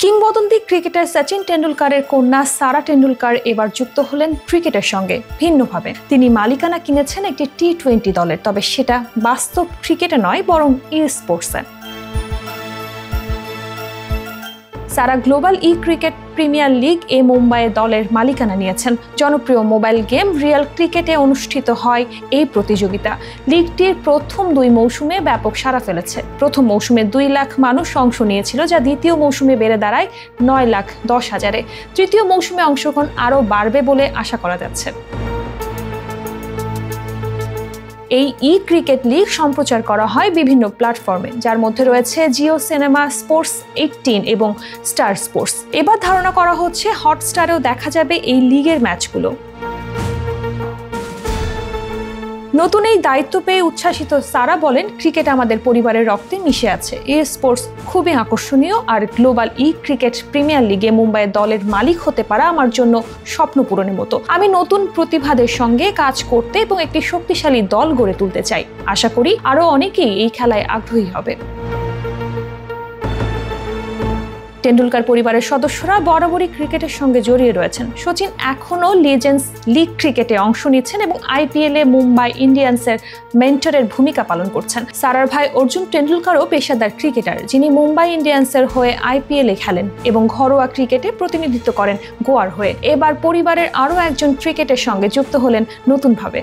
কিংবদন্তি ক্রিকেটার সচিন টেন্ডুলকারের কন্যা সারা টেন্ডুলকার এবার যুক্ত হলেন ক্রিকেটের সঙ্গে ভিন্নভাবে। তিনি মালিকানা কিনেছেন একটি টি-20 দলের, তবে সেটা বাস্তব ক্রিকেটে নয় বরং ই-স্পোর্টসে। সারা গ্লোবাল ক্রিকেট প্রিমিয়ার লিগ মুম্বাইয়ে দলের মালিকানা নিয়েছেন। জনপ্রিয় মোবাইল গেম রিয়েল ক্রিকেটে অনুষ্ঠিত হয় এই প্রতিযোগিতা। লিগটির প্রথম 2 মৌসুমে ব্যাপক সাড়া ফেলেছে। প্রথম মৌসুমে 2 লাখ মানুষ অংশ নিয়েছিল, যা দ্বিতীয় মৌসুমে বেড়ে দাঁড়ায় 9,10,000-এ। তৃতীয় মৌসুমে অংশগ্রহণ আরও বাড়বে বলে আশা করা যাচ্ছে। এই ক্রিকেট লিগ সম্প্রচার করা হয় বিভিন্ন প্ল্যাটফর্মে, যার মধ্যে রয়েছে জিও সিনেমা, স্পোর্টস 18 এবং স্টার স্পোর্টস। এবার ধারণা করা হচ্ছে হটস্টারেও দেখা যাবে এই লিগের ম্যাচগুলো। নতুন এই দায়িত্ব পেয়ে উচ্ছ্বাসিত সারা বলেন, ক্রিকেট আমাদের পরিবারের রক্তে মিশে আছে। স্পোর্টস খুবই আকর্ষণীয়, আর গ্লোবাল ক্রিকেট প্রিমিয়ার লিগে মুম্বাইয়ের দলের মালিক হতে পারা আমার জন্য স্বপ্ন পূরণের মতো। আমি নতুন প্রতিভাদের সঙ্গে কাজ করতে এবং একটি শক্তিশালী দল গড়ে তুলতে চাই। আশা করি আরও অনেকেই এই খেলায় আগ্রহী হবে। টেন্ডুলকার পরিবারের সদস্যরা বরাবরই ক্রিকেটের সঙ্গে জড়িয়ে রয়েছেন। সচিন এখনও লেজেন্ডস লিগ ক্রিকেটে অংশ নিচ্ছেন এবং আইপিএলে মুম্বাই ইন্ডিয়ান্সের মেন্টরের ভূমিকা পালন করছেন। সারার ভাই অর্জুন টেন্ডুলকারও পেশাদার ক্রিকেটার, যিনি মুম্বাই ইন্ডিয়ান্সের হয়ে আইপিএলে খেলেন এবং ঘরোয়া ক্রিকেটে প্রতিনিধিত্ব করেন গোয়ার হয়ে। এবার পরিবারের আরও একজন ক্রিকেটের সঙ্গে যুক্ত হলেন নতুনভাবে।